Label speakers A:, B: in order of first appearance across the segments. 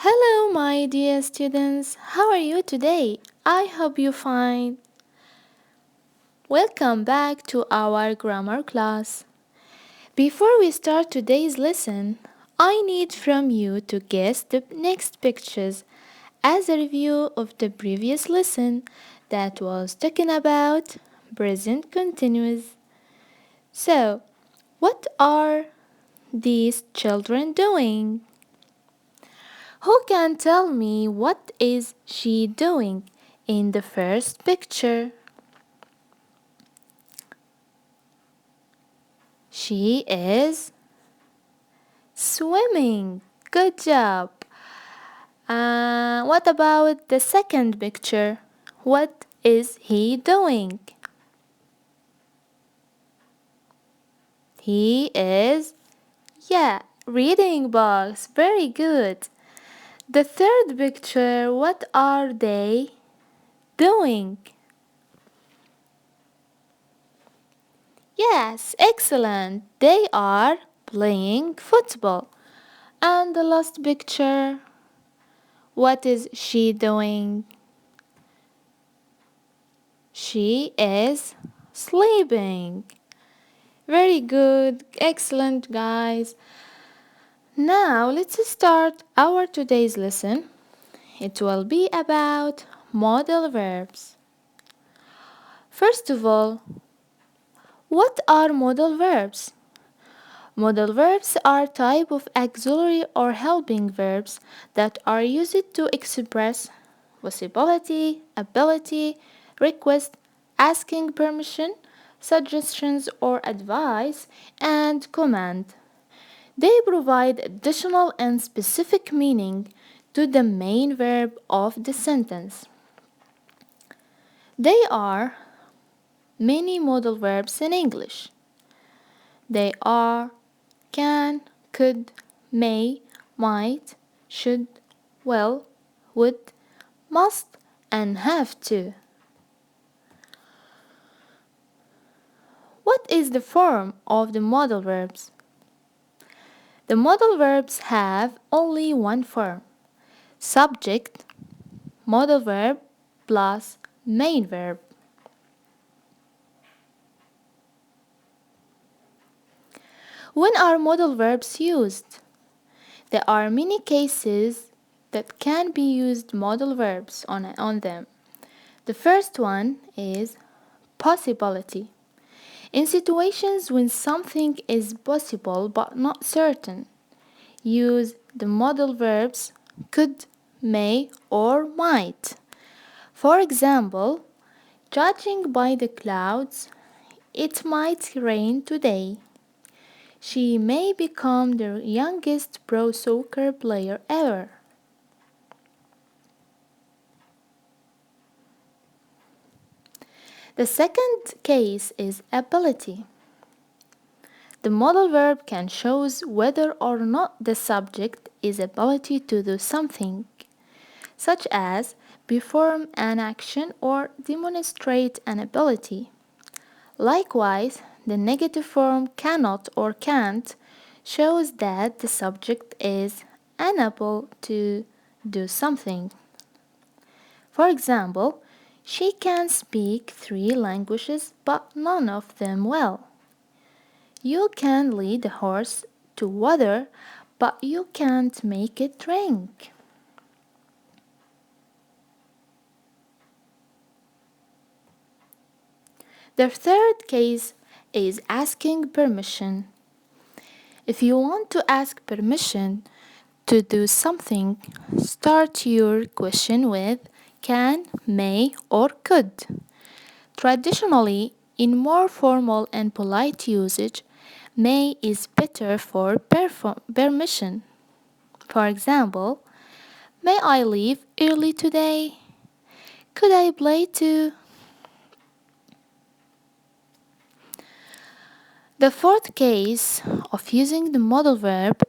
A: Hello, my dear students. How are you today? I hope you're fine. Welcome back to our grammar class. Before we start today's lesson, I need from you to guess the next pictures as a review of the previous lesson that was talking about present continuous. So, what are these children doing? Who can tell me what is she doing in the first picture? She is swimming. Good job. What about the second picture? What is he doing? He is, reading books. Very good. The third picture, what are they doing? Yes, excellent. They are playing football. And the last picture, what is she doing? She is sleeping. Very good. Excellent, guys. Now, let's start our today's lesson. It will be about modal verbs. First of all, what are modal verbs? Modal verbs are type of auxiliary or helping verbs that are used to express possibility, ability, request, asking permission, suggestions or advice, and command. They provide additional and specific meaning to the main verb of the sentence. There are many modal verbs in English. They are can, could, may, might, should, will, would, must, and have to. What is the form of the modal verbs? The modal verbs have only one form: subject, modal verb plus main verb. When are modal verbs used? There are many cases that can be used modal verbs on them. The first one is possibility. In situations when something is possible but not certain, use the modal verbs could, may, or might. For example, judging by the clouds, it might rain today. She may become the youngest pro soccer player ever. The second case is ability. The modal verb can show whether or not the subject is ability to do something, such as perform an action or demonstrate an ability. Likewise, the negative form cannot or can't shows that the subject is unable to do something. For example, she can speak 3 languages but none of them well. You can lead a horse to water, but you can't make it drink. The third case is asking permission. If you want to ask permission to do something, start your question with can, may, or could. Traditionally, in more formal and polite usage, may is better for permission. For example, may I leave early today? Could I play too? The fourth case of using the modal verb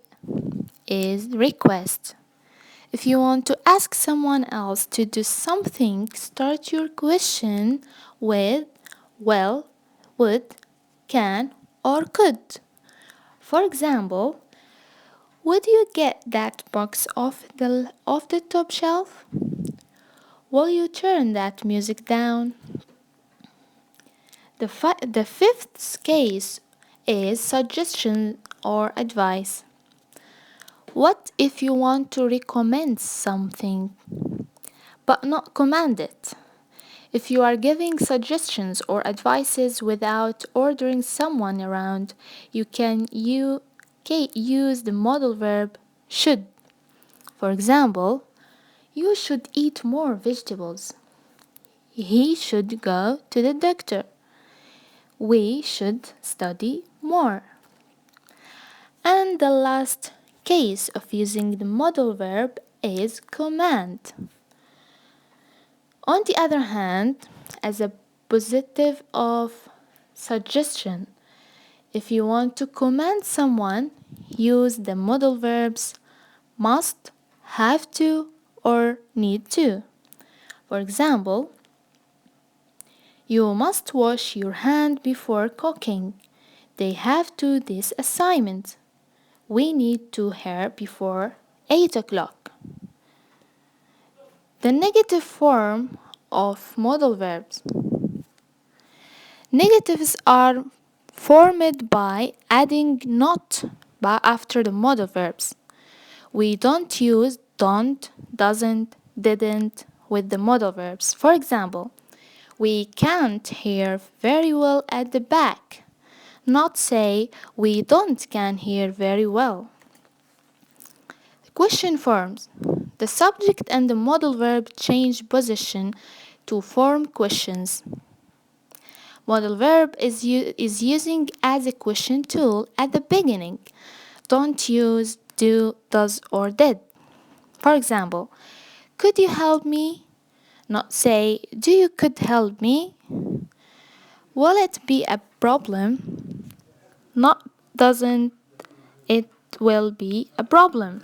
A: is request. If you want to ask someone else to do something, start your question with will, would, can, or could. For example, Would you get that box off the top shelf? Will you turn that music down? The fifth case is suggestion or advice. What if you want to recommend something but not command it? If you are giving suggestions or advices without ordering someone around, you can use the modal verb should. For example, you should eat more vegetables. He should go to the doctor. We should study more. And the last case of using the modal verb is command. On the other hand, as a positive of suggestion, if you want to command someone, use the modal verbs must, have to, or need to. For example, you must wash your hand before cooking. They have to this assignment. We need to here before 8 o'clock. The negative form of modal verbs. Negatives are formed by adding not after the modal verbs. We don't use don't, doesn't, didn't with the modal verbs. For example, we can't hear very well at the back. Not say we don't can hear very well. Question forms. The subject and the modal verb change position to form questions. Modal verb is using as a question tool at the beginning. Don't use do, does, or did. For example, could you help me? Not say, do you could help me? Will it be a problem? Not doesn't it will be a problem.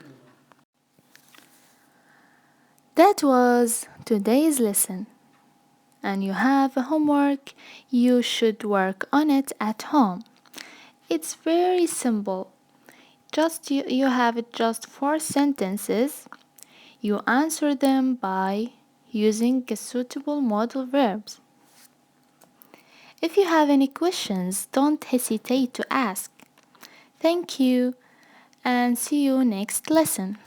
A: That was today's lesson. And you have a homework. You should work on it at home. It's very simple. Just you have just 4 sentences. You answer them by using a suitable modal verbs. If you have any questions, don't hesitate to ask. Thank you and see you next lesson.